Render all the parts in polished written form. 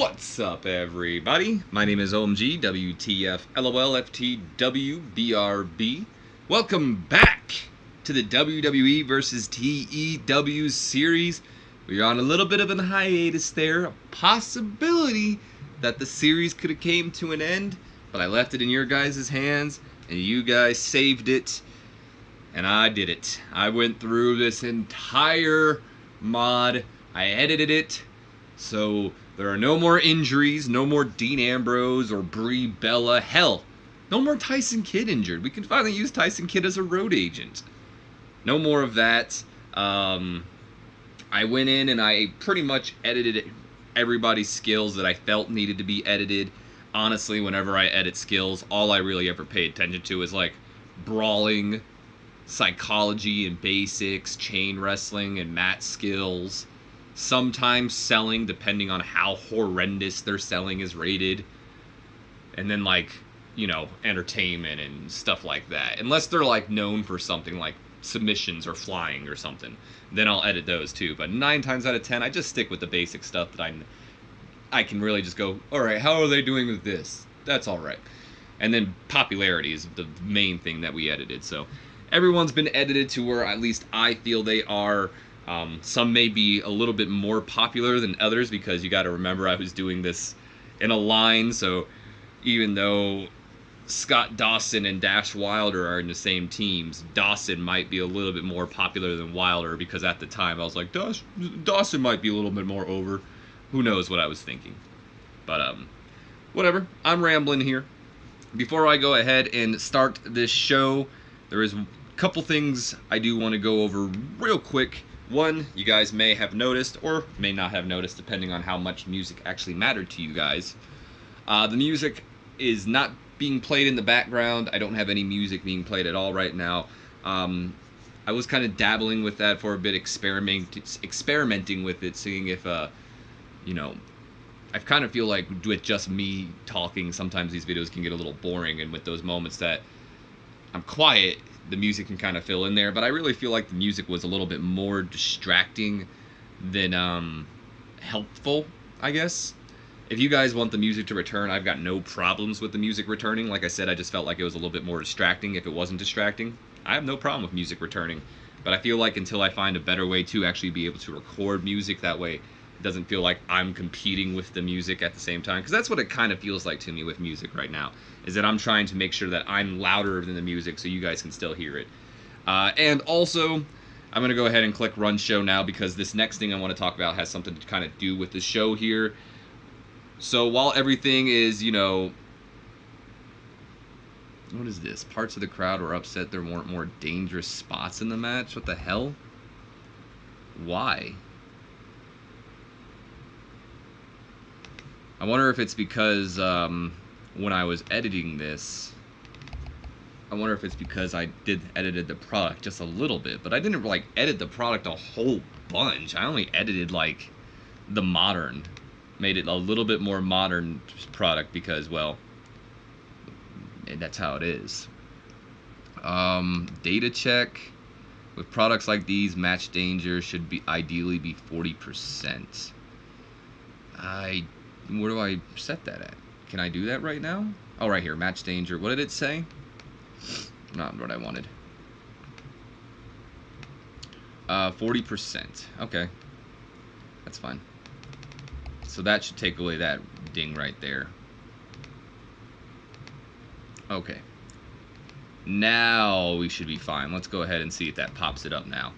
What's up, everybody? My name is OMG, WTF, LOL, FTW, BRB. Welcome back to the WWE versus TEW series. We're on a little bit of a hiatus there. A possibility that the series could have came to an end, but I left it in your guys' hands, and you guys saved it, and I did it. I went through this entire mod. I edited it. So there are no more injuries, no more Dean Ambrose or Brie Bella. Hell, no more Tyson Kidd injured. We can finally use Tyson Kidd as a road agent. No more of that. I went in and I pretty much edited everybody's skills that I felt needed to be edited. Honestly, whenever I edit skills, all I really ever pay attention to is like brawling, psychology and basics, chain wrestling and mat skills. Sometimes selling, depending on how horrendous their selling is rated. And then, like, you know, entertainment and stuff like that. Unless they're, like, known for something like submissions or flying or something. Then I'll edit those, too. But 9 times out of 10, I just stick with the basic stuff that I can really just go, alright, how are they doing with this? That's alright. And then popularity is the main thing that we edited. So everyone's been edited to where at least I feel they are. Some may be a little bit more popular than others because you got to remember I was doing this in a line, so even though Scott Dawson and Dash Wilder are in the same teams, Dawson might be a little bit more popular than Wilder because at the time I was like, Dawson might be a little bit more over. Who knows what I was thinking. But, whatever. I'm rambling here. Before I go ahead and start this show, there is a couple things I do want to go over real quick. One, you guys may have noticed, or may not have noticed, depending on how much music actually mattered to you guys. The music is not being played in the background. I don't have any music being played at all right now. I was kind of dabbling with that for a bit, experimenting with it, seeing if, you know, I kind of feel like with just me talking, sometimes these videos can get a little boring, and with those moments that I'm quiet, the music can kind of fill in there, but I really feel like the music was a little bit more distracting than helpful, I guess. If you guys want the music to return, I've got no problems with the music returning. Like I said, I just felt like it was a little bit more distracting. If it wasn't distracting, I have no problem with music returning. But I feel like until I find a better way to actually be able to record music, that way it doesn't feel like I'm competing with the music at the same time. Because that's what it kind of feels like to me with music right now, is that I'm trying to make sure that I'm louder than the music so you guys can still hear it. And also, I'm going to go ahead and click Run Show now because this next thing I want to talk about has something to kind of do with the show here. So while everything is, you know... What is this? Parts of the crowd were upset there weren't more dangerous spots in the match? What the hell? Why? I wonder if it's because when I was editing this, I wonder if it's because I edited the product just a little bit, but I didn't like edit the product a whole bunch. I only edited like the modern, made it a little bit more modern product because, well, that's how it is. Data check. With products like these, match danger should be ideally be 40%. Where do I set that at? Can I do that right now? Oh, right here, match danger. What did it say? Not what I wanted. 40%. Okay. That's fine. So that should take away that ding right there. Okay. Now we should be fine. Let's go ahead and see if that pops it up now.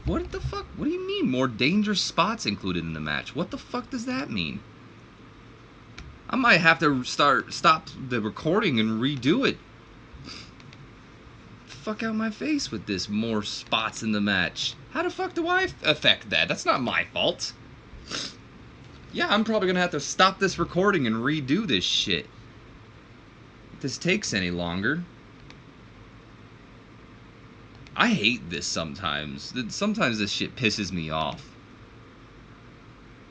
What the fuck? What do you mean? More dangerous spots included in the match? What the fuck does that mean? I might have to stop the recording and redo it. Fuck out my face with this more spots in the match. How the fuck do I affect that? That's not my fault. Yeah, I'm probably gonna have to stop this recording and redo this shit. If this takes any longer. I hate this sometimes. Sometimes this shit pisses me off.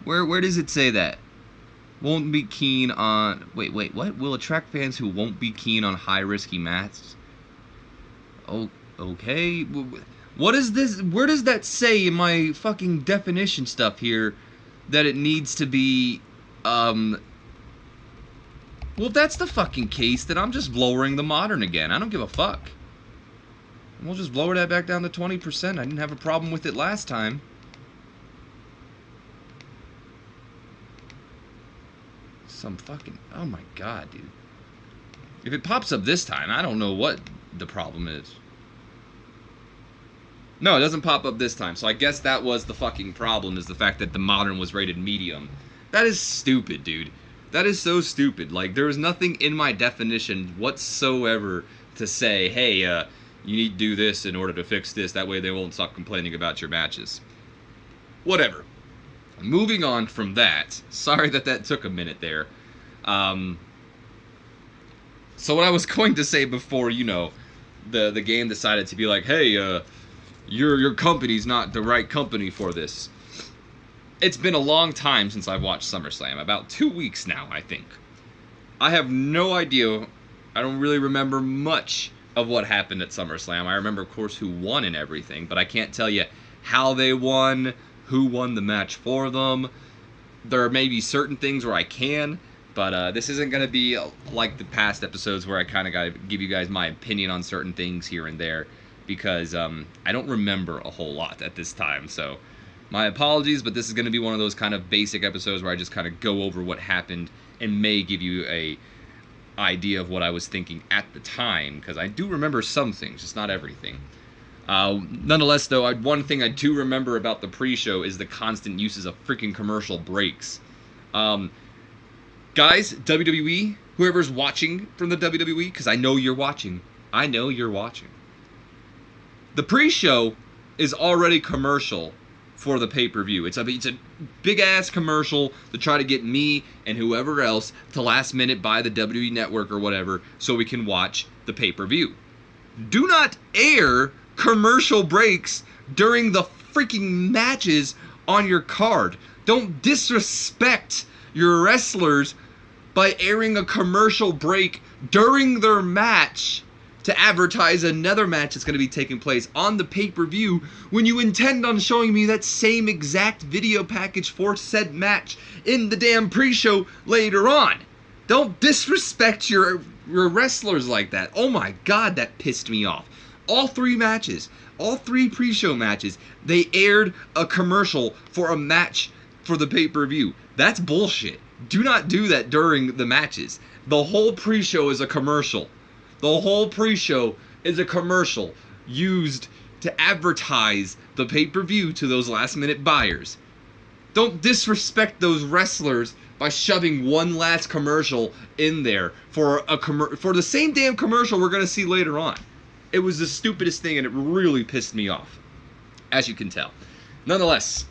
Where does it say that? Won't be keen on... Wait, what? Will attract fans who won't be keen on high-risky matches? Oh, okay. What is this? Where does that say in my fucking definition stuff here that it needs to be, well, if that's the fucking case, then I'm just lowering the modern again. I don't give a fuck. We'll just lower that back down to 20%. I didn't have a problem with it last time. Some fucking... Oh my god, dude. If it pops up this time, I don't know what the problem is. No, it doesn't pop up this time. So I guess that was the fucking problem, is the fact that the modern was rated medium. That is stupid, dude. That is so stupid. Like, there is nothing in my definition whatsoever to say, hey, you need to do this in order to fix this. That way they won't stop complaining about your matches. Whatever. Moving on from that. Sorry that took a minute there. So what I was going to say before, you know, the game decided to be like, hey, your company's not the right company for this. It's been a long time since I've watched SummerSlam. About 2 weeks now, I think. I have no idea. I don't really remember much of what happened at SummerSlam. I remember, of course, who won and everything, but I can't tell you how they won, who won the match for them. There may be certain things where I can, but this isn't going to be like the past episodes where I kind of got to give you guys my opinion on certain things here and there, because I don't remember a whole lot at this time, so my apologies, but this is going to be one of those kind of basic episodes where I just kind of go over what happened and may give you a idea of what I was thinking at the time, because I do remember some things, just not everything. Nonetheless, though, one thing I do remember about the pre-show is the constant uses of freaking commercial breaks. Guys, WWE, whoever's watching from the WWE, because I know you're watching. I know you're watching. The pre-show is already commercial for the pay-per-view. It's a big-ass commercial to try to get me and whoever else to last-minute buy the WWE Network or whatever so we can watch the pay-per-view. Do not air commercial breaks during the freaking matches on your card. Don't disrespect your wrestlers by airing a commercial break during their match to advertise another match that's going to be taking place on the pay-per-view when you intend on showing me that same exact video package for said match in the damn pre-show later on. Don't disrespect your wrestlers like that. Oh my god, that pissed me off. All three matches, all three pre-show matches, they aired a commercial for a match for the pay-per-view. That's bullshit. Do not do that during the matches. The whole pre-show is a commercial. The whole pre-show is a commercial used to advertise the pay-per-view to those last-minute buyers. Don't disrespect those wrestlers by shoving one last commercial in there for the same damn commercial we're going to see later on. It was the stupidest thing, and it really pissed me off, as you can tell. Nonetheless,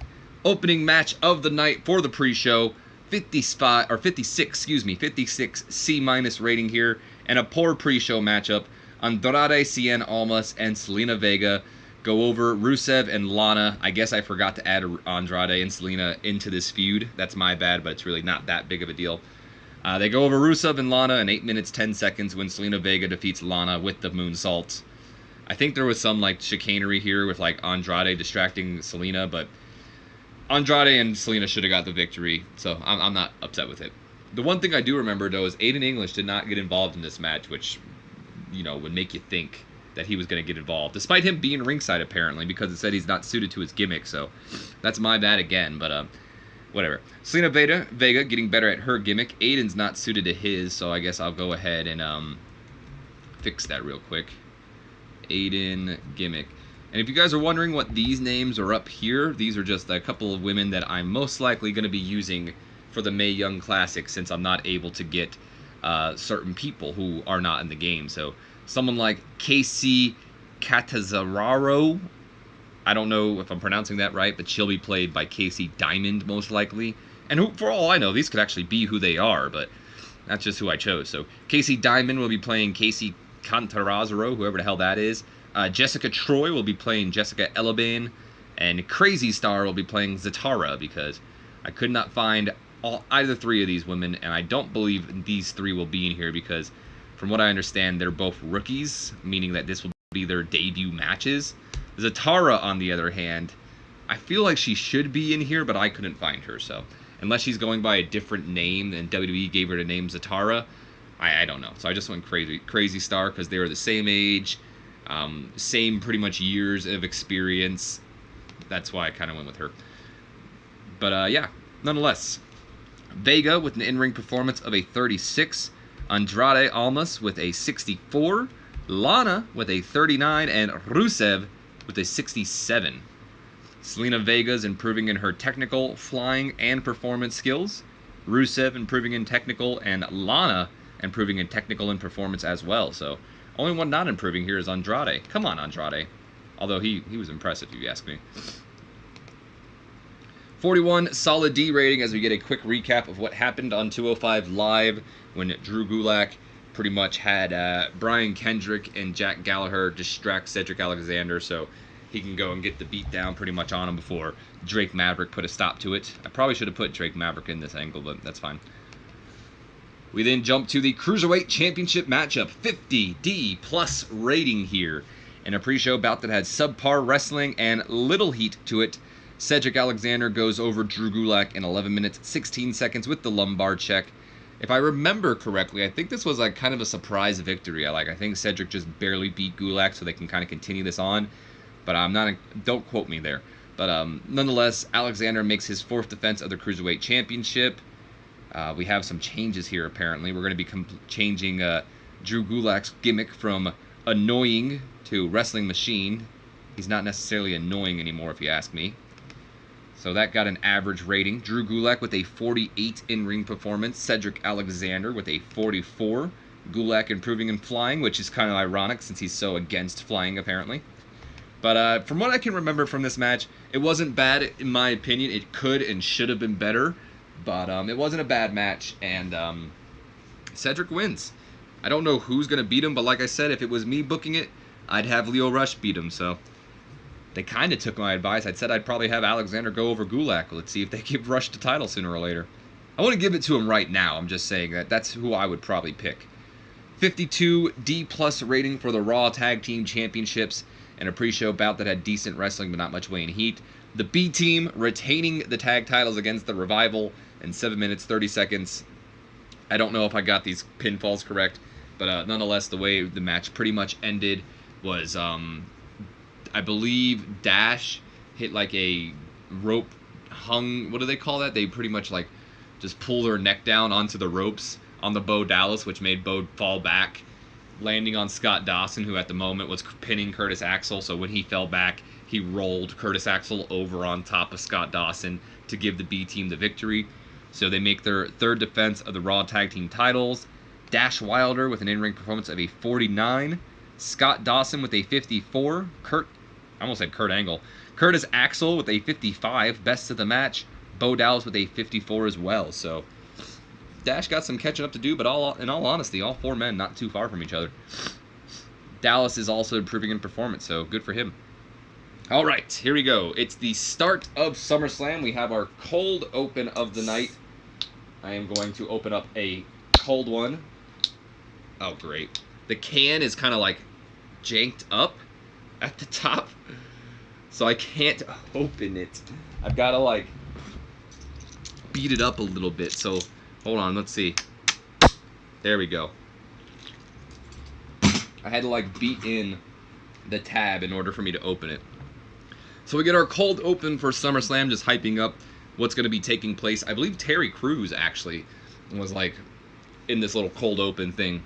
opening match of the night for the pre-show, 56 C- rating here, and a poor pre-show matchup. Andrade Cien Almas and Selena Vega go over Rusev and Lana. I guess I forgot to add Andrade and Selena into this feud. That's my bad, but it's really not that big of a deal. They go over Rusev and Lana in 8 minutes 10 seconds when Selena Vega defeats Lana with the moonsault. I think there was some like chicanery here with like Andrade distracting Selena, but Andrade and Selena should have got the victory, so I'm not upset with it. The one thing I do remember, though, is Aiden English did not get involved in this match, which, you know, would make you think that he was going to get involved, despite him being ringside, apparently, because it said he's not suited to his gimmick, so that's my bad again, but, whatever. Selena Vega getting better at her gimmick. Aiden's not suited to his, so I guess I'll go ahead and, fix that real quick. Aiden gimmick. And if you guys are wondering what these names are up here, these are just a couple of women that I'm most likely going to be using for the Mae Young Classic, since I'm not able to get certain people who are not in the game. So someone like Casey Catanzaro, I don't know if I'm pronouncing that right, but she'll be played by Casey Diamond most likely. And who, for all I know, these could actually be who they are, but that's just who I chose. So Casey Diamond will be playing Casey Catanzaro, whoever the hell that is. Jessica Troy will be playing Jessica Elabane, and Crazy Star will be playing Zatara, because I could not find either three of these women, and I don't believe these three will be in here because, from what I understand, they're both rookies, meaning that this will be their debut matches. Zatara, on the other hand, I feel like she should be in here, but I couldn't find her. So unless she's going by a different name and WWE gave her the name Zatara, I don't know. So I just went Crazy Star because they were the same age, same pretty much years of experience. That's why I kind of went with her. But yeah, nonetheless, Vega with an in-ring performance of a 36, Andrade Almas with a 64, Lana with a 39, and Rusev with a 67. Selena Vega's improving in her technical, flying, and performance skills. Rusev improving in technical, and Lana improving in technical and performance as well. So only one not improving here is Andrade. Come on, Andrade. Although he was impressive, if you ask me. 41 solid D rating as we get a quick recap of what happened on 205 Live when Drew Gulak pretty much had Brian Kendrick and Jack Gallagher distract Cedric Alexander so he can go and get the beat down pretty much on him before Drake Maverick put a stop to it. I probably should have put Drake Maverick in this angle, but that's fine. We then jump to the Cruiserweight Championship matchup. 50 D plus rating here. In a pre-show bout that had subpar wrestling and little heat to it, Cedric Alexander goes over Drew Gulak in 11 minutes, 16 seconds with the lumbar check. If I remember correctly, I think this was like kind of a surprise victory. I think Cedric just barely beat Gulak so they can kind of continue this on. But don't quote me there. But nonetheless, Alexander makes his 4th defense of the Cruiserweight Championship. We have some changes here, apparently. We're going to be changing Drew Gulak's gimmick from annoying to wrestling machine. He's not necessarily annoying anymore, if you ask me. So that got an average rating. Drew Gulak with a 48 in-ring performance. Cedric Alexander with a 44. Gulak improving in flying, which is kind of ironic since he's so against flying, apparently. But from what I can remember from this match, it wasn't bad, in my opinion. It could and should have been better. But it wasn't a bad match, and Cedric wins. I don't know who's going to beat him, but like I said, if it was me booking it, I'd have Lio Rush beat him, so they kind of took my advice. I'd said I'd probably have Alexander go over Gulak. Let's see if they give Rush the title sooner or later. I wouldn't give it to him right now. I'm just saying that's who I would probably pick. 52 D plus rating for the Raw Tag Team Championships in a pre-show bout that had decent wrestling but not much weight and heat. The B Team retaining the tag titles against the Revival in 7 minutes, 30 seconds. I don't know if I got these pinfalls correct, but nonetheless, the way the match pretty much ended was, I believe Dash hit like a rope hung, what do they call that? They pretty much like just pull their neck down onto the ropes on the Bo Dallas, which made Bo fall back, landing on Scott Dawson, who at the moment was pinning Curtis Axel. So when he fell back, he rolled Curtis Axel over on top of Scott Dawson to give the B Team the victory. So they make their 3rd defense of the Raw Tag Team titles. Dash Wilder with an in-ring performance of a 49. Scott Dawson with a 54. I almost said Kurt Angle. Curtis Axel with a 55, best of the match. Bo Dallas with a 54 as well. So Dash got some catching up to do, but in all honesty, all 4 men not too far from each other. Dallas is also improving in performance, so good for him. All right, here we go. It's the start of SummerSlam. We have our cold open of the night. I am going to open up a cold one. Oh, great. The can is kind of like janked up at the top, so I can't open it. I've got to like beat it up a little bit. So hold on, let's see. There we go. I had to like beat in the tab in order for me to open it. So we get our cold open for SummerSlam, just hyping up what's going to be taking place. I believe Terry Crews actually was like in this little cold open thing.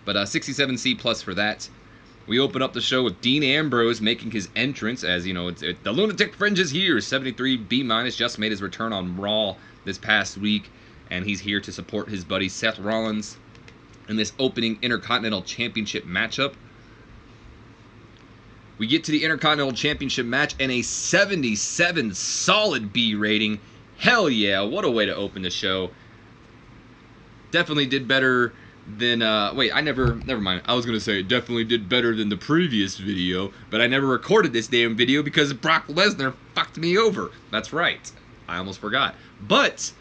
But 67C plus for that. We open up the show with Dean Ambrose making his entrance, as you know, the Lunatic Fringe is here. 73 B minus just made his return on Raw this past week, and he's here to support his buddy Seth Rollins in this opening Intercontinental Championship matchup. We get to the Intercontinental Championship match and a 77 solid B rating. Hell yeah, what a way to open the show. Definitely did better than, never mind. I was going to say it definitely did better than the previous video, but I never recorded this damn video because Brock Lesnar fucked me over. That's right. I almost forgot. But,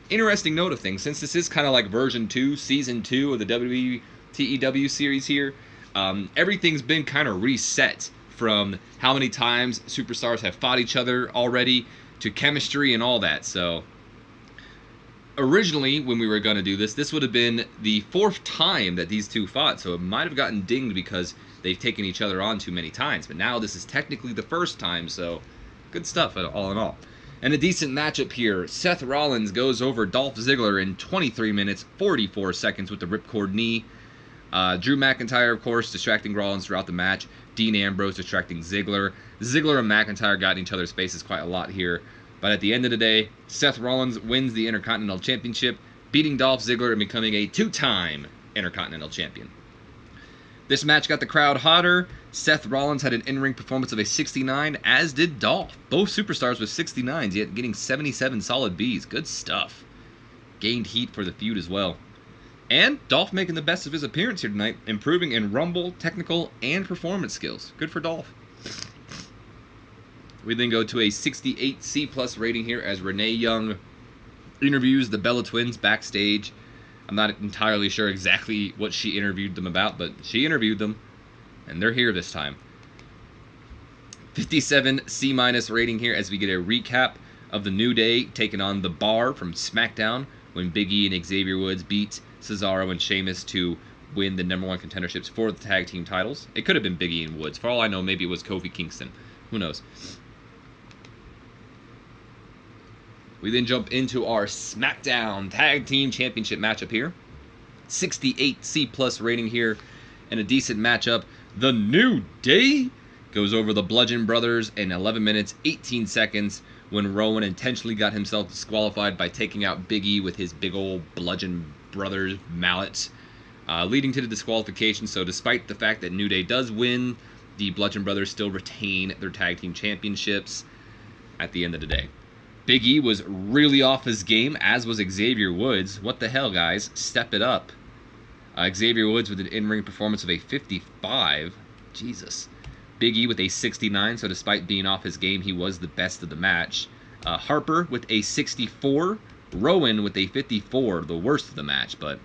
interesting note of things, since this is kind of like version 2, season 2 of the WWE TEW series here, everything's been kind of reset from how many times superstars have fought each other already to chemistry and all that. So originally, when we were going to do this, this would have been the 4th time that these two fought, so it might have gotten dinged because they've taken each other on too many times. But now this is technically the 1st time, so good stuff all in all. And a decent matchup here. Seth Rollins goes over Dolph Ziggler in 23 minutes, 44 seconds with the ripcord knee. Drew McIntyre, of course, distracting Rollins throughout the match. Dean Ambrose distracting Ziggler. Ziggler and McIntyre got in each other's faces quite a lot here. But at the end of the day, Seth Rollins wins the Intercontinental Championship, beating Dolph Ziggler and becoming a 2-time Intercontinental Champion. This match got the crowd hotter. Seth Rollins had an in-ring performance of a 69, as did Dolph. Both superstars with 69s, yet getting 77 solid Bs. Good stuff. Gained heat for the feud as well. And Dolph making the best of his appearance here tonight, improving in Rumble, technical, and performance skills. Good for Dolph. We then go to a 68 C+ rating here as Renee Young interviews the Bella Twins backstage. I'm not entirely sure exactly what she interviewed them about, but she interviewed them, and they're here this time. 57 C- rating here as we get a recap of the New Day taking on The Bar from SmackDown when Big E and Xavier Woods beat Cesaro and Sheamus to win the #1 contenderships for the tag team titles. It could have been Big E and Woods. For all I know, maybe it was Kofi Kingston. Who knows? We then jump into our SmackDown Tag Team Championship matchup here. 68 C+ rating here, and a decent matchup. The New Day goes over the Bludgeon Brothers in 11 minutes, 18 seconds when Rowan intentionally got himself disqualified by taking out Big E with his big old Bludgeon Brothers mallet, leading to the disqualification. So despite the fact that New Day does win, the Bludgeon Brothers still retain their Tag Team Championships at the end of the day. Big E was really off his game, as was Xavier Woods. What the hell, guys? Step it up. Xavier Woods with an in-ring performance of a 55. Jesus. Big E with a 69, so despite being off his game, he was the best of the match. Harper with a 64. Rowan with a 54, the worst of the match, but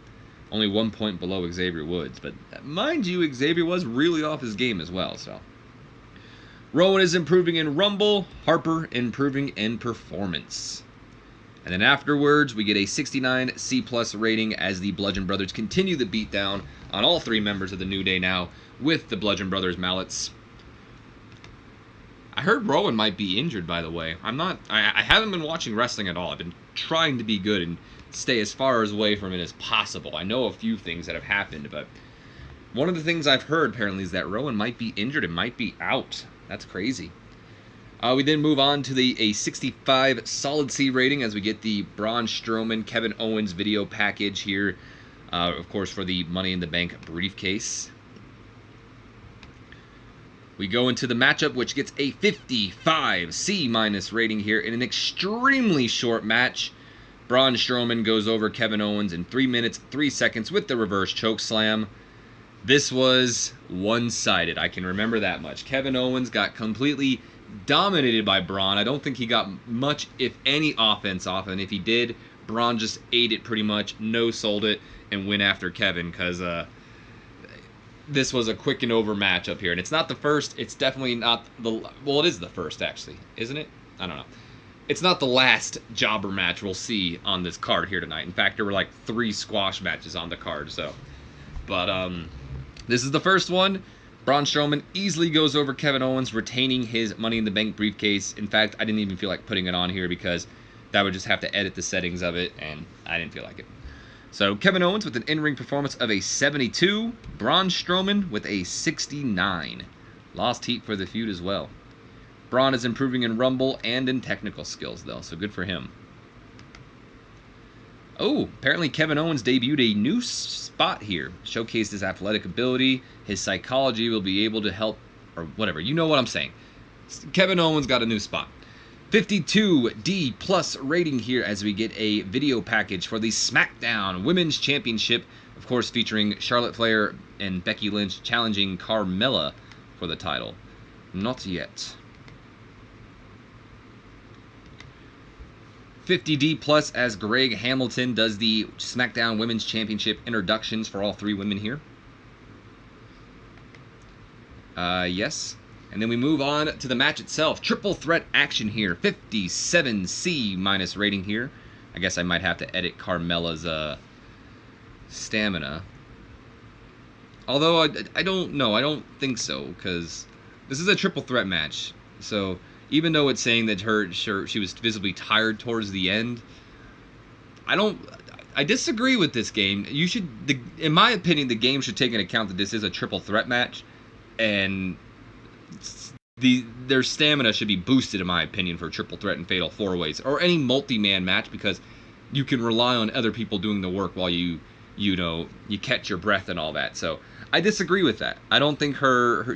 only 1 point below Xavier Woods. But mind you, Xavier was really off his game as well, so. Rowan is improving in Rumble, Harper improving in performance. And then afterwards, we get a 69 C+ rating as the Bludgeon Brothers continue the beatdown on all 3 members of the New Day now with the Bludgeon Brothers mallets. I heard Rowan might be injured, by the way. I haven't been watching wrestling at all. I've been trying to be good and stay as far away from it as possible. I know a few things that have happened, but one of the things I've heard apparently is that Rowan might be injured and might be out. That's crazy. We then move on to a 65 solid C rating as we get the Braun Strowman, Kevin Owens video package here, of course, for the Money in the Bank briefcase. We go into the matchup, which gets a 55 C- rating here in an extremely short match. Braun Strowman goes over Kevin Owens in 3 minutes, 3 seconds with the reverse choke slam. This was one-sided. I can remember that much. Kevin Owens got completely dominated by Braun. I don't think he got much, if any, offense off. And if he did, Braun just ate it pretty much, no-sold it, and went after Kevin because this was a quick and over match up here. And it's not the first. It's definitely not the... Well, it is the first, actually. Isn't it? I don't know. It's not the last jobber match we'll see on this card here tonight. In fact, there were like 3 squash matches on the card, so... But, this is the first one. Braun Strowman easily goes over Kevin Owens, retaining his Money in the Bank briefcase. In fact, I didn't even feel like putting it on here because that would just have to edit the settings of it, and I didn't feel like it. So, Kevin Owens with an in-ring performance of a 72. Braun Strowman with a 69. Lost heat for the feud as well. Braun is improving in Rumble and in technical skills, though, so good for him. Oh, apparently Kevin Owens debuted a new spot here. Showcased his athletic ability. His psychology will be able to help, or whatever. You know what I'm saying. Kevin Owens got a new spot. 52 D+ rating here as we get a video package for the SmackDown Women's Championship. Of course, featuring Charlotte Flair and Becky Lynch challenging Carmella for the title. Not yet. 50 D+ as Greg Hamilton does the SmackDown Women's Championship introductions for all 3 women here. Yes. And then we move on to the match itself. Triple threat action here. 57C minus rating here. I guess I might have to edit Carmella's stamina. Although I don't know. I don't think so, because this is a triple threat match. So even though it's saying that she was visibly tired towards the end, I disagree with this game. In my opinion, the game should take into account that this is a triple threat match, and their stamina should be boosted, in my opinion, for triple threat and fatal four ways or any multi-man match, because you can rely on other people doing the work while you catch your breath and all that. So I disagree with that. I don't think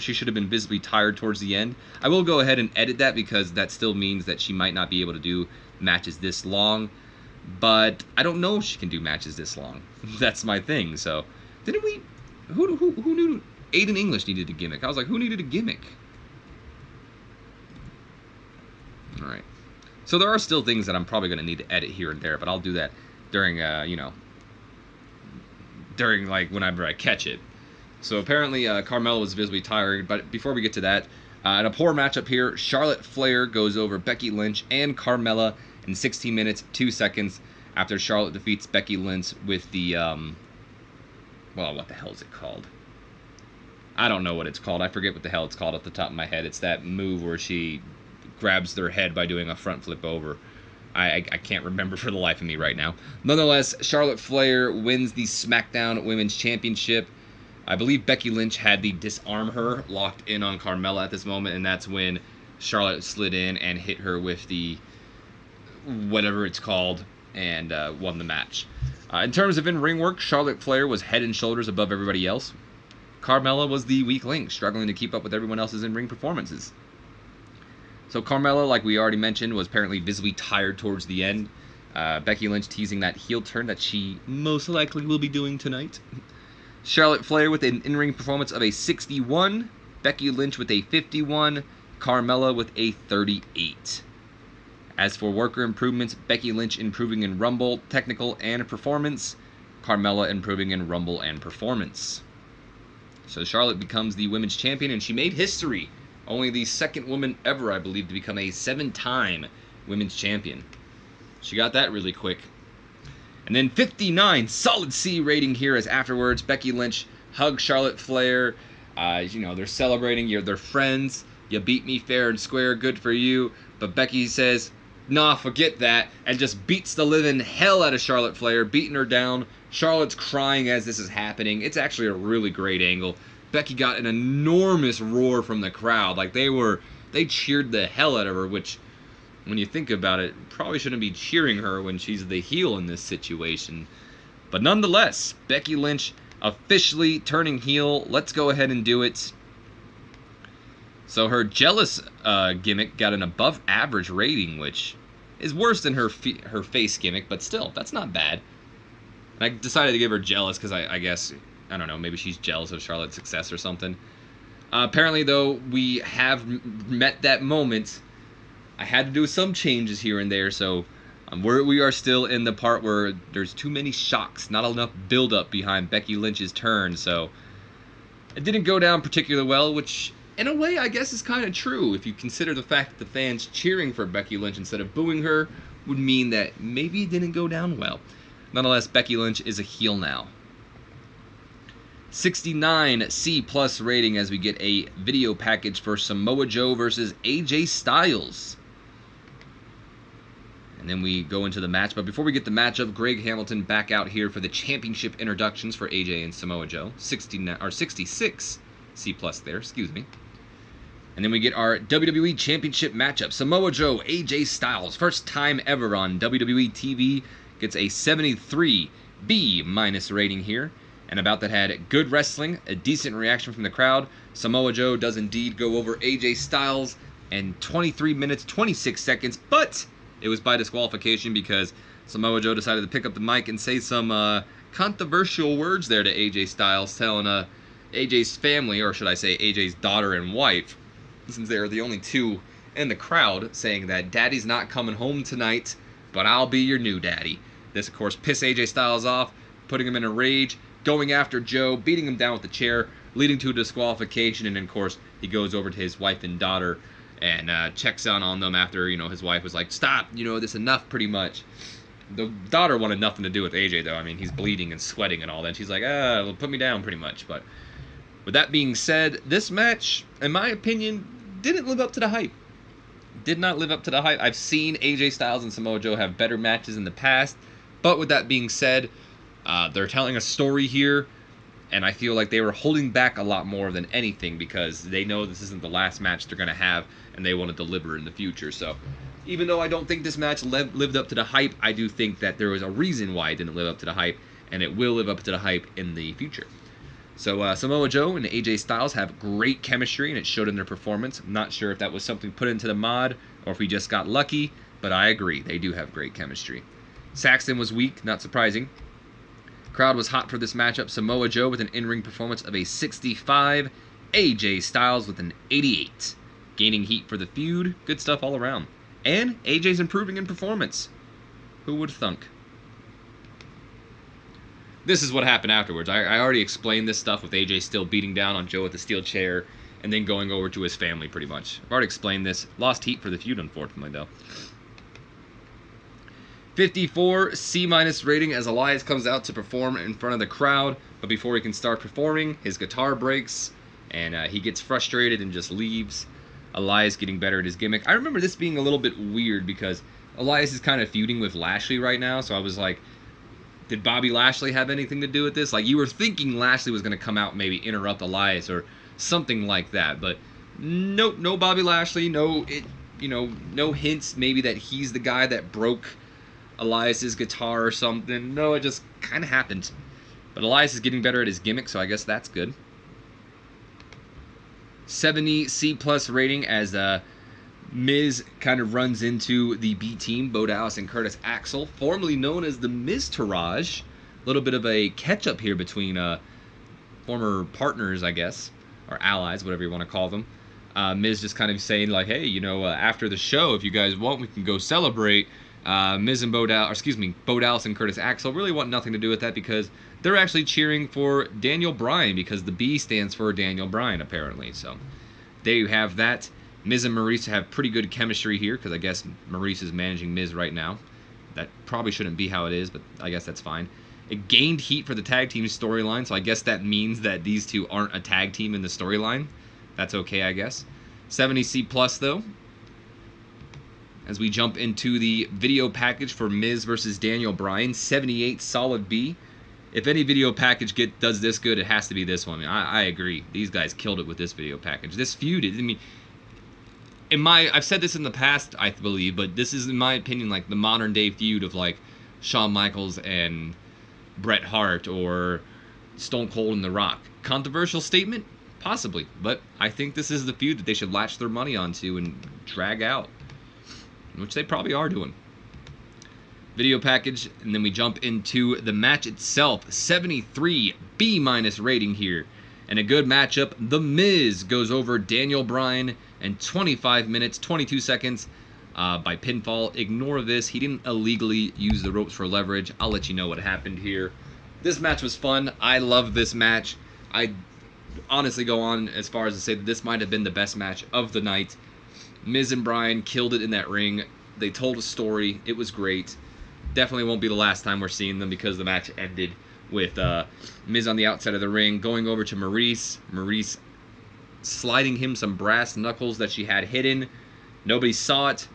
she should have been visibly tired towards the end. I will go ahead and edit that, because that still means that she might not be able to do matches this long. But I don't know if she can do matches this long. That's my thing. So who knew Aiden English needed a gimmick? I was like, who needed a gimmick? All right. So there are still things that I'm probably going to need to edit here and there, but I'll do that during like whenever I catch it. So apparently Carmella was visibly tired, but before we get to that, in a poor matchup here, Charlotte Flair goes over Becky Lynch and Carmella in 16 minutes, 2 seconds after Charlotte defeats Becky Lynch with the, well, what the hell is it called? I don't know what it's called. I forget what the hell it's called off the top of my head. It's that move where she grabs their head by doing a front flip over. I can't remember for the life of me right now. Nonetheless, Charlotte Flair wins the SmackDown Women's Championship. I believe Becky Lynch had the disarm her locked in on Carmella at this moment, and that's when Charlotte slid in and hit her with the whatever it's called, and won the match. In terms of in-ring work, Charlotte Flair was head and shoulders above everybody else. Carmella was the weak link, struggling to keep up with everyone else's in-ring performances. So Carmella, like we already mentioned, was apparently visibly tired towards the end. Becky Lynch teasing that heel turn that she most likely will be doing tonight. Charlotte Flair with an in-ring performance of a 61. Becky Lynch with a 51. Carmella with a 38. As for worker improvements, Becky Lynch improving in Rumble, technical, and performance. Carmella improving in Rumble and performance. So Charlotte becomes the women's champion, and she made history. Only the second woman ever, I believe, to become a 7-time women's champion. She got that really quick. And then 59, solid C rating here, as afterwards Becky Lynch hugs Charlotte Flair. They're celebrating. They're friends. You beat me fair and square. Good for you. But Becky says, nah, forget that, and just beats the living hell out of Charlotte Flair, beating her down. Charlotte's crying as this is happening. It's actually a really great angle. Becky got an enormous roar from the crowd. Like, they cheered the hell out of her, which, when you think about it, probably shouldn't be cheering her when she's the heel in this situation. But nonetheless, Becky Lynch officially turning heel. Let's go ahead and do it. So her jealous gimmick got an above average rating, which is worse than her face gimmick, but still, that's not bad. And I decided to give her jealous because I guess, I don't know, maybe she's jealous of Charlotte's success or something. Apparently, though, we have met that moment. I had to do some changes here and there, so we are still in the part where there's too many shocks, not enough build-up behind Becky Lynch's turn, so it didn't go down particularly well, which, in a way, I guess is kind of true. If you consider the fact that the fans cheering for Becky Lynch instead of booing her would mean that maybe it didn't go down well. Nonetheless, Becky Lynch is a heel now. 69 C+ rating as we get a video package for Samoa Joe versus AJ Styles. And then we go into the match. But before we get the matchup, Greg Hamilton back out here for the championship introductions for AJ and Samoa Joe. 66 C+ there, excuse me. And then we get our WWE Championship matchup. Samoa Joe, AJ Styles, first time ever on WWE TV, gets a 73 B- rating here. And about that had good wrestling, a decent reaction from the crowd. Samoa Joe does indeed go over AJ Styles in 23 minutes, 26 seconds, but it was by disqualification because Samoa Joe decided to pick up the mic and say some controversial words there to AJ Styles, telling AJ's family, or should I say AJ's daughter and wife, since they're the only two in the crowd, saying that Daddy's not coming home tonight, but I'll be your new daddy. This, of course, pissed AJ Styles off, putting him in a rage. going after Joe, beating him down with the chair, leading to a disqualification. And then, of course, he goes over to his wife and daughter and checks on them after, his wife was like, stop, this is enough, pretty much. The daughter wanted nothing to do with AJ, though. I mean, he's bleeding and sweating and all that. She's like, put me down, pretty much. But with that being said, this match, in my opinion, didn't live up to the hype. Did not live up to the hype. I've seen AJ Styles and Samoa Joe have better matches in the past. But with that being said, they're telling a story here. And I feel like they were holding back a lot more than anything because they know this isn't the last match they're going to have. And they want to deliver in the future. So even though I don't think this match lived up to the hype, I do think that there was a reason why it didn't live up to the hype, and it will live up to the hype in the future. So Samoa Joe and AJ Styles have great chemistry, and it showed in their performance. I'm not sure if that was something put into the mod or if we just got lucky, but I agree. They do have great chemistry. Saxton was weak, not surprising. Crowd was hot for this matchup. Samoa Joe with an in-ring performance of a 65. AJ Styles with an 88. Gaining heat for the feud. Good stuff all around. And AJ's improving in performance. Who would thunk? This is what happened afterwards. I already explained this stuff with AJ still beating down on Joe with the steel chair and then going over to his family pretty much. I've already explained this. Lost heat for the feud, unfortunately, though. 54 C- rating as Elias comes out to perform in front of the crowd. But before he can start performing, his guitar breaks and he gets frustrated and just leaves. Elias getting better at his gimmick. I remember this being a little bit weird because Elias is kind of feuding with Lashley right now. So I was like, did Bobby Lashley have anything to do with this? Like, you were thinking Lashley was going to come out and maybe interrupt Elias or something like that. But nope, no Bobby Lashley. No hints maybe that he's the guy that broke Elias's guitar or something. No, it just kind of happened. But Elias is getting better at his gimmick, so I guess that's good. 70 C+ rating as Miz kind of runs into the B team, Bo Dallas and Curtis Axel, formerly known as the Miz-Tourage. A little bit of a catch-up here between former partners, I guess, or allies, whatever you want to call them. Miz just kind of saying like, hey, after the show, if you guys want, we can go celebrate. Miz and Bo Dallas and Curtis Axel really want nothing to do with that because they're actually cheering for Daniel Bryan because the B stands for Daniel Bryan, apparently. So there you have that. Miz and Maurice have pretty good chemistry here because I guess Maurice is managing Miz right now. That probably shouldn't be how it is, but I guess that's fine. It gained heat for the tag team storyline, so I guess that means that these two aren't a tag team in the storyline. That's okay, I guess. 70 C+ though. As we jump into the video package for Miz versus Daniel Bryan, 78 solid B. If any video package does this good, it has to be this one. I agree. These guys killed it with this video package. This feud, I've said this in the past, I believe, but this is, in my opinion, like the modern day feud of like Shawn Michaels and Bret Hart or Stone Cold and The Rock. Controversial statement? Possibly, but I think this is the feud that they should latch their money onto and drag out, which they probably are doing. Video package, and then we jump into the match itself. 73 B- rating here. And a good matchup. The Miz goes over Daniel Bryan in 25 minutes, 22 seconds by pinfall. Ignore this. He didn't illegally use the ropes for leverage. I'll let you know what happened here. This match was fun. I love this match. I honestly go on as far as to say that this might have been the best match of the night. Miz and Bryan killed it in that ring. They told a story. It was great. Definitely won't be the last time we're seeing them because the match ended with Miz on the outside of the ring going over to Maurice. Maurice sliding him some brass knuckles that she had hidden. Nobody saw it.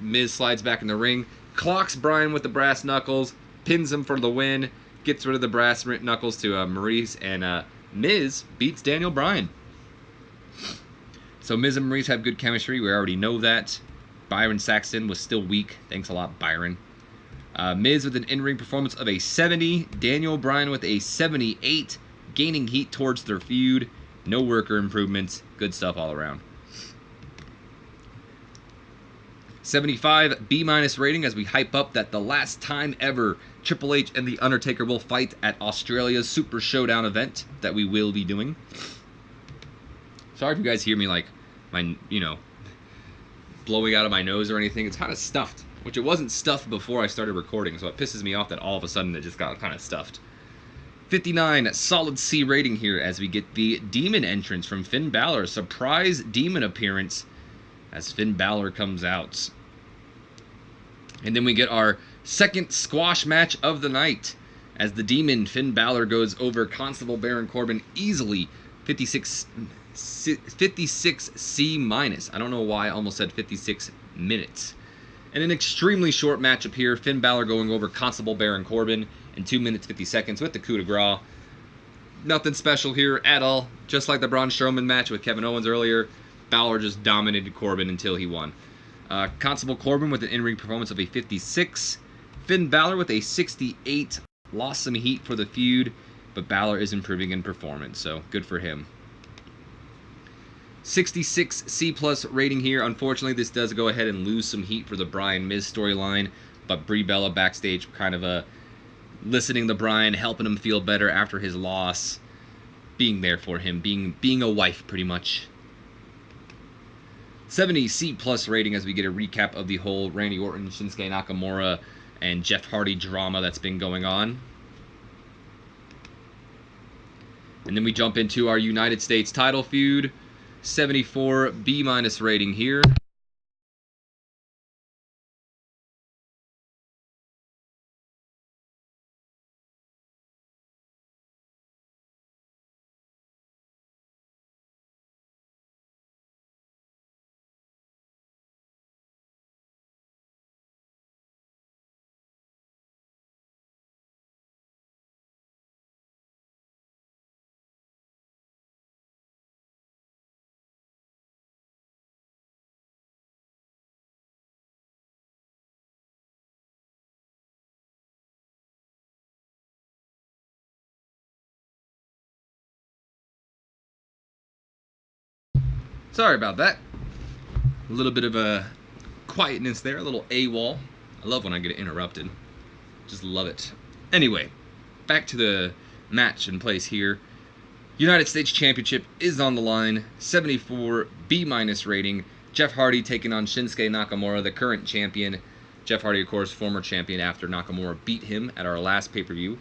Miz slides back in the ring. Clocks Bryan with the brass knuckles. Pins him for the win. Gets rid of the brass knuckles to Maurice. And Miz beats Daniel Bryan. So Miz and Maurice have good chemistry. We already know that. Byron Saxton was still weak. Thanks a lot, Byron. Miz with an in-ring performance of a 70. Daniel Bryan with a 78. Gaining heat towards their feud. No worker improvements. Good stuff all around. 75 B- rating as we hype up that the last time ever Triple H and The Undertaker will fight at Australia's Super Showdown event that we will be doing. Sorry if you guys hear me like my, blowing out of my nose or anything. It's kind of stuffed, which it wasn't stuffed before I started recording, so it pisses me off that all of a sudden it just got kind of stuffed. 59 solid C rating here as we get the Demon entrance from Finn Balor. Surprise Demon appearance as Finn Balor comes out. And then we get our second squash match of the night as the Demon Finn Balor goes over Constable Baron Corbin easily. 56 C minus. I don't know why I almost said 56 minutes. And an extremely short matchup here. Finn Balor going over Constable Baron Corbin in 2 minutes 50 seconds with the coup de grace. Nothing special here at all. Just like the Braun Strowman match with Kevin Owens earlier, Balor just dominated Corbin until he won. Constable Corbin with an in-ring performance of a 56. Finn Balor with a 68. Lost some heat for the feud, but Balor is improving in performance, so good for him. 66 C+ rating here. Unfortunately, this does go ahead and lose some heat for the Bryan Miz storyline, but Brie Bella backstage kind of listening to Bryan, helping him feel better after his loss, being there for him, being a wife pretty much. 70 C+ rating as we get a recap of the whole Randy Orton, Shinsuke Nakamura, and Jeff Hardy drama that's been going on. And then we jump into our United States title feud. 74 B- rating here. Sorry about that. A little bit of a quietness there, a little AWOL. I love when I get interrupted. Just love it. Anyway, back to the match in place here. United States Championship is on the line. 74 B- rating. Jeff Hardy taking on Shinsuke Nakamura, the current champion. Jeff Hardy, of course, former champion after Nakamura beat him at our last pay-per-view.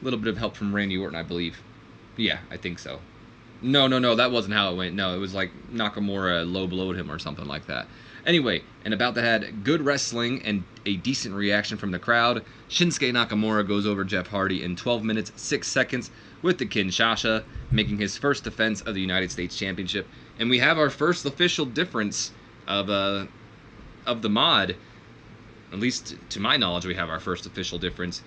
A little bit of help from Randy Orton, I believe. Yeah, I think so. No, that wasn't how it went. No, it was like Nakamura low-blowed him or something like that. Anyway, and about that had good wrestling and a decent reaction from the crowd. Shinsuke Nakamura goes over Jeff Hardy in 12 minutes 6 seconds with the Kinshasa, making his first defense of the United States Championship. And we have our first official difference of the mod. At least to my knowledge, we have our first official difference.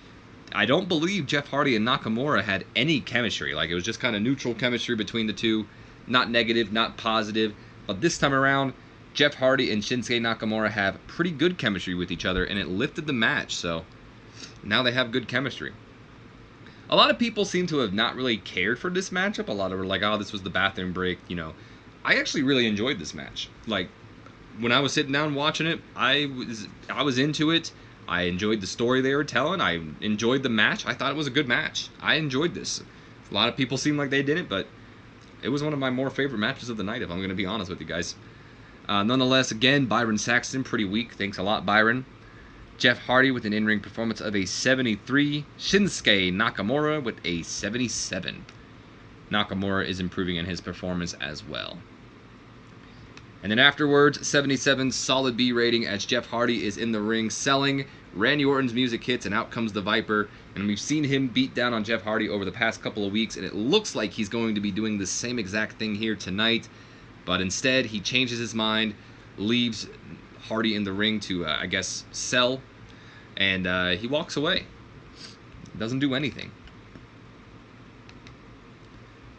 I don't believe Jeff Hardy and Nakamura had any chemistry. Like, it was just kind of neutral chemistry between the two. Not negative, not positive. But this time around, Jeff Hardy and Shinsuke Nakamura have pretty good chemistry with each other, and it lifted the match. So now they have good chemistry. A lot of people seem to have not really cared for this matchup. A lot of were like, oh, this was the bathroom break, you know. I actually really enjoyed this match. Like, when I was sitting down watching it, I was into it. I enjoyed the story they were telling. I enjoyed the match. I thought it was a good match. I enjoyed this. A lot of people seem like they didn't, but it was one of my more favorite matches of the night, if I'm going to be honest with you guys. Nonetheless, again, Byron Saxton, pretty weak. Thanks a lot, Byron. Jeff Hardy with an in-ring performance of a 73. Shinsuke Nakamura with a 77. Nakamura is improving in his performance as well. And then afterwards, 77 solid B rating as Jeff Hardy is in the ring selling. Randy Orton's music hits and out comes the Viper. And we've seen him beat down on Jeff Hardy over the past couple of weeks, and it looks like he's going to be doing the same exact thing here tonight. But instead, he changes his mind, leaves Hardy in the ring to, I guess, sell. And he walks away. Doesn't do anything.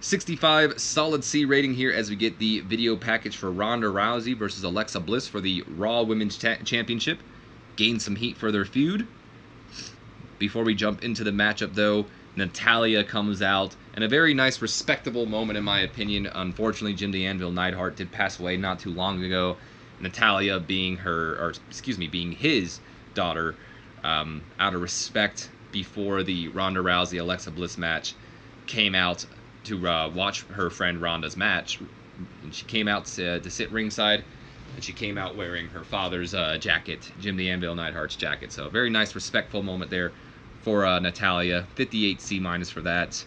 65 solid C rating here as we get the video package for Ronda Rousey versus Alexa Bliss for the Raw Women's Championship. Gain some heat for their feud. Before we jump into the matchup, though, Natalya comes out in a very nice, respectable moment, in my opinion. Unfortunately, Jim the Anvil Neidhart did pass away not too long ago. Natalya being being his daughter, out of respect, before the Ronda Rousey Alexa Bliss match, came out to watch her friend Ronda's match. And she came out to sit ringside, and she came out wearing her father's jacket, Jim the Anvil Neidhart's jacket. So a very nice, respectful moment there for Natalia. 58 C- for that.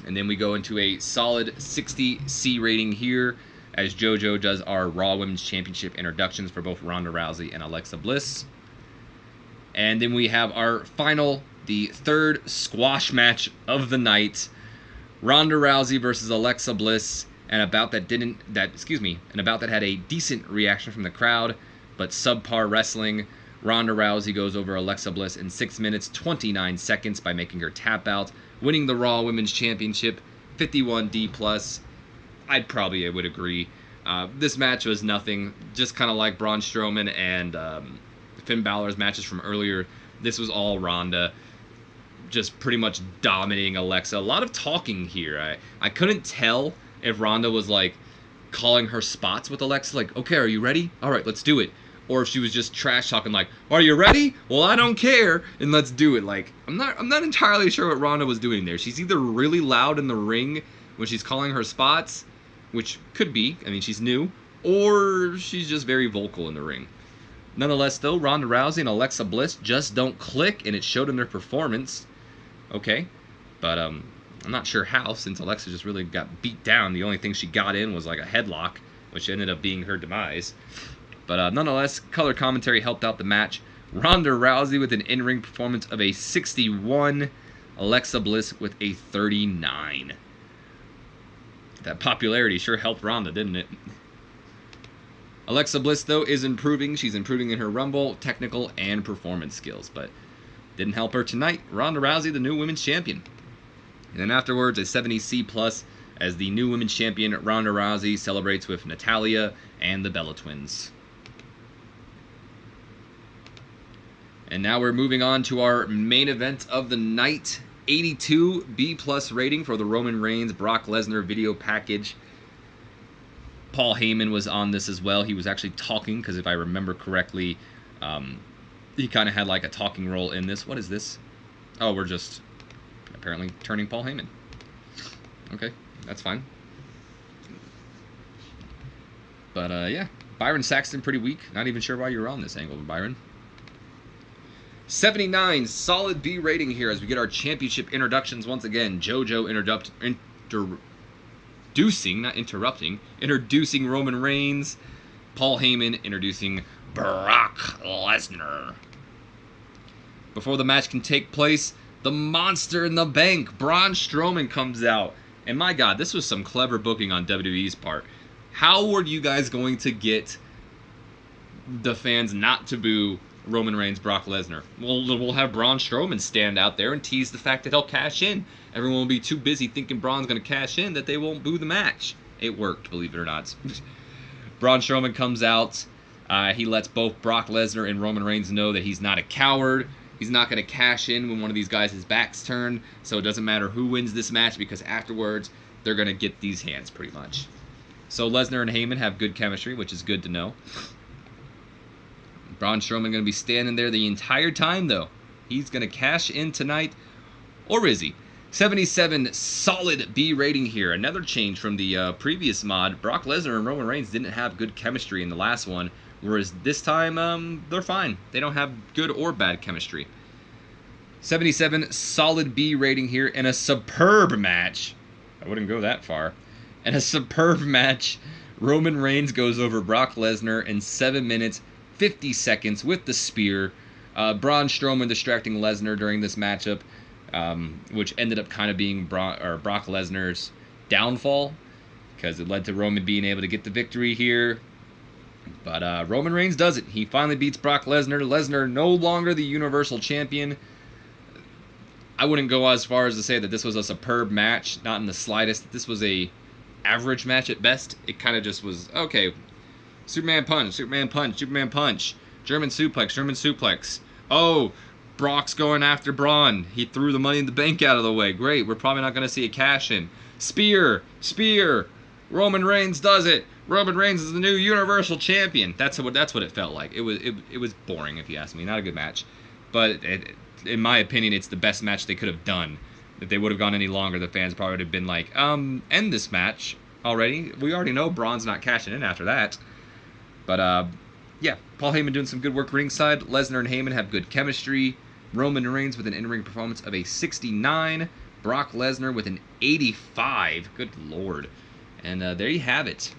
And then we go into a solid 60 C rating here as JoJo does our Raw Women's Championship introductions for both Ronda Rousey and Alexa Bliss. And then we have our final, the third squash match of the night. Ronda Rousey versus Alexa Bliss, and about that had a decent reaction from the crowd, but subpar wrestling. Ronda Rousey goes over Alexa Bliss in 6 minutes 29 seconds by making her tap out, winning the Raw Women's Championship, 51D+. I probably would agree. This match was nothing, just kind of like Braun Strowman and Finn Balor's matches from earlier. This was all Ronda, just pretty much dominating Alexa. A lot of talking here. I couldn't tell if Ronda was like calling her spots with Alexa, like, okay, are you ready? All right, let's do it. Or if she was just trash talking, like, are you ready? Well, I don't care, and let's do it. Like, I'm not entirely sure what Ronda was doing there. She's either really loud in the ring when she's calling her spots, which could be, I mean, she's new, or she's just very vocal in the ring. Nonetheless, though, Ronda Rousey and Alexa Bliss just don't click, and it showed in their performance. Okay, but I'm not sure how, since Alexa just really got beat down. The only thing she got in was like a headlock, which ended up being her demise. But nonetheless, color commentary helped out the match. Ronda Rousey with an in-ring performance of a 61, Alexa Bliss with a 39. That popularity sure helped Ronda, didn't it? Alexa Bliss, though, is improving. She's improving in her Rumble, technical, and performance skills, but didn't help her tonight. Ronda Rousey, the new women's champion. And then afterwards, a 70 C+ as the new women's champion, Ronda Rousey, celebrates with Natalia and the Bella Twins. And now we're moving on to our main event of the night. 82 B+ rating for the Roman Reigns Brock Lesnar video package. Paul Heyman was on this as well. He was actually talking, because if I remember correctly, he kind of had like a talking role in this. What is this? Oh, we're just apparently turning Paul Heyman. Okay, that's fine. But yeah, Byron Saxton pretty weak. Not even sure why you were on this angle, Byron. 79, solid B rating here as we get our championship introductions once again. JoJo introducing Roman Reigns. Paul Heyman introducing Brock Lesnar. Before the match can take place, the Monster in the Bank, Braun Strowman, comes out. And my God, this was some clever booking on WWE's part. How were you guys going to get the fans not to boo Roman Reigns, Brock Lesnar? We'll have Braun Strowman stand out there and tease the fact that he'll cash in. Everyone will be too busy thinking Braun's going to cash in that they won't boo the match. It worked, believe it or not. Braun Strowman comes out. He lets both Brock Lesnar and Roman Reigns know that he's not a coward. He's not going to cash in when one of these guys' back's turned. So it doesn't matter who wins this match, because afterwards they're going to get these hands pretty much. So Lesnar and Heyman have good chemistry, which is good to know. Braun Strowman going to be standing there the entire time, though. He's going to cash in tonight. Or is he? 77, solid B rating here. Another change from the previous mod. Brock Lesnar and Roman Reigns didn't have good chemistry in the last one, whereas this time, they're fine. They don't have good or bad chemistry. 77, solid B rating here in a superb match. I wouldn't go that far. In a superb match, Roman Reigns goes over Brock Lesnar in 7 minutes, 50 seconds with the spear. Braun Strowman distracting Lesnar during this matchup, which ended up kind of being Brock Lesnar's downfall, because it led to Roman being able to get the victory here. But Roman Reigns does it. He finally beats Brock Lesnar. Lesnar no longer the Universal Champion. I wouldn't go as far as to say that this was a superb match, not in the slightest. This was a average match at best. It kind of just was, okay, Superman punch, Superman punch, Superman punch, German suplex, German suplex. Oh, Brock's going after Braun. He threw the Money in the Bank out of the way. Great, we're probably not going to see a cash-in. Spear, spear. Roman Reigns does it. Roman Reigns is the new Universal Champion. That's what it felt like. It was boring, if you ask me. Not a good match. But in my opinion, it's the best match they could have done. If they would have gone any longer, the fans probably would have been like, end this match already. We already know Braun's not cashing in after that. But, yeah, Paul Heyman doing some good work ringside. Lesnar and Heyman have good chemistry. Roman Reigns with an in-ring performance of a 69. Brock Lesnar with an 85. Good lord. And there you have it.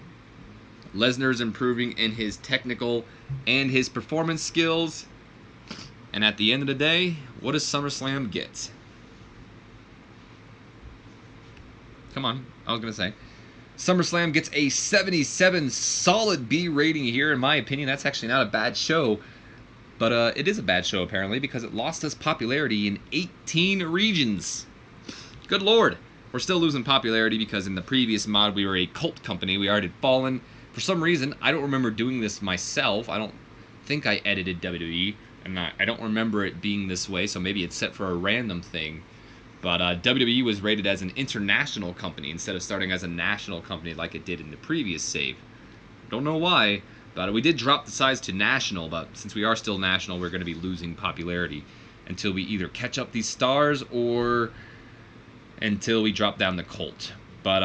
Lesnar's improving in his technical and his performance skills. And at the end of the day, what does SummerSlam get? Come on, I was going to say. SummerSlam gets a 77 solid B rating here. In my opinion, that's actually not a bad show. But it is a bad show, apparently, because it lost us popularity in 18 regions. Good lord. We're still losing popularity because in the previous mod, we were a cult company. We already had fallen. For some reason, I don't remember doing this myself. I don't think I edited WWE, and I don't remember it being this way, so maybe it's set for a random thing. But WWE was rated as an international company instead of starting as a national company like it did in the previous save. Don't know why, but we did drop the size to national, but since we are still national, we're going to be losing popularity until we either catch up these stars or until we drop down the cult. But,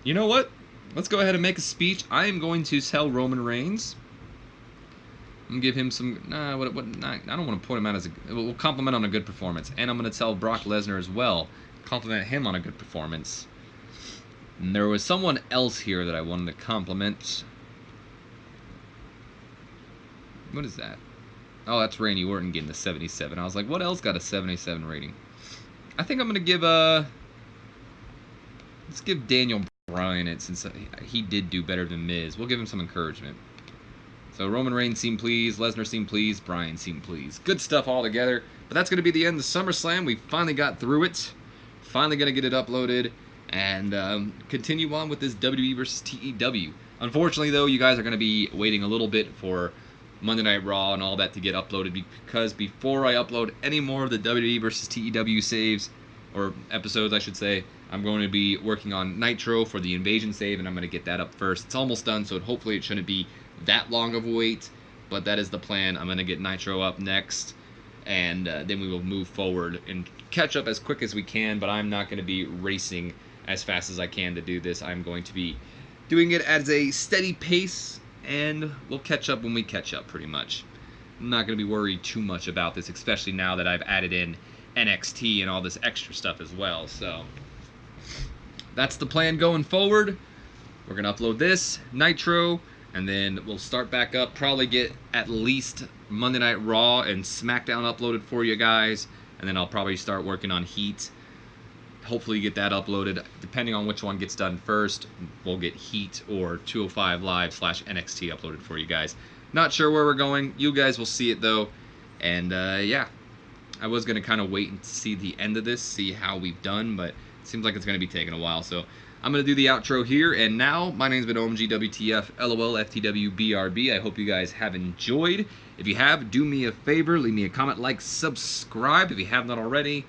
you know what? Let's go ahead and make a speech. I am going to tell Roman Reigns. I'm going to give him some... I don't want to point him out as a... We'll compliment on a good performance. And I'm going to tell Brock Lesnar as well. Compliment him on a good performance. And there was someone else here that I wanted to compliment. What is that? Oh, that's Randy Orton getting the 77. I was like, what else got a 77 rating? I think I'm going to give let's give Daniel Bryan it, since he did do better than Miz. We'll give him some encouragement. So Roman Reigns seemed pleased, Lesnar seemed pleased, Bryan seemed pleased. Good stuff all together. But that's going to be the end of SummerSlam. We finally got through it. Finally going to get it uploaded and continue on with this WWE versus TEW. Unfortunately, though, you guys are going to be waiting a little bit for Monday Night Raw and all that to get uploaded, because before I upload any more of the WWE versus TEW saves, or episodes I should say, I'm going to be working on Nitro for the Invasion save, and I'm going to get that up first. It's almost done, so hopefully it shouldn't be that long of a wait, but that is the plan. I'm going to get Nitro up next, and then we will move forward and catch up as quick as we can, but I'm not going to be racing as fast as I can to do this. I'm going to be doing it at a steady pace, and we'll catch up when we catch up, pretty much. I'm not going to be worried too much about this, especially now that I've added in NXT and all this extra stuff as well. So that's the plan going forward. We're going to upload this, Nitro, and then we'll start back up. Probably get at least Monday Night Raw and SmackDown uploaded for you guys. And then I'll probably start working on Heat. Hopefully get that uploaded. Depending on which one gets done first, we'll get Heat or 205 Live / NXT uploaded for you guys. Not sure where we're going. You guys will see it though. And yeah, I was going to kind of wait and see the end of this, see how we've done, but it seems like it's going to be taking a while. So I'm going to do the outro here. And now, my name's been OMG, WTF, LOL, FTW, BRB. I hope you guys have enjoyed. If you have, do me a favor. Leave me a comment, like, subscribe if you have not already.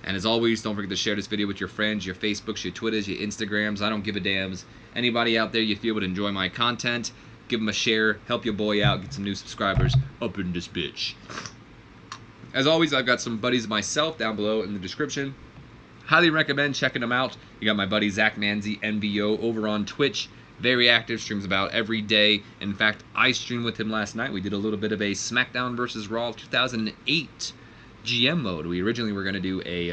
And as always, don't forget to share this video with your friends, your Facebooks, your Twitters, your Instagrams. I don't give a damn. Anybody out there you feel would enjoy my content, give them a share, help your boy out, get some new subscribers up in this bitch. As always, I've got some buddies of myself down below in the description. Highly recommend checking them out. You got my buddy ZachManziNVO over on Twitch. Very active, streams about every day. In fact, I streamed with him last night. We did a little bit of a SmackDown vs. Raw 2008 GM mode. We originally were going to do a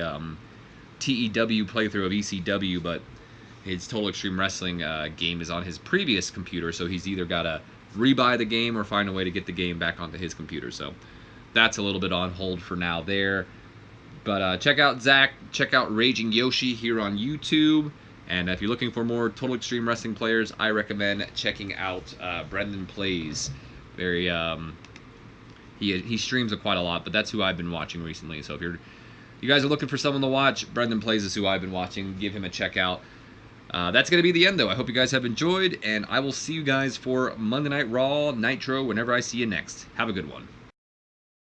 TEW playthrough of ECW, but his Total Extreme Wrestling game is on his previous computer, so he's either got to rebuy the game or find a way to get the game back onto his computer. So that's a little bit on hold for now there. But check out Zach, check out Raging Yoshi here on YouTube. And if you're looking for more Total Extreme Wrestling players, I recommend checking out Brendan Plays. Very he streams quite a lot, but that's who I've been watching recently. So if you guys are looking for someone to watch, Brendan Plays is who I've been watching. Give him a check out. That's going to be the end, though. I hope you guys have enjoyed, and I will see you guys for Monday Night Raw, Nitro, whenever I see you next. Have a good one.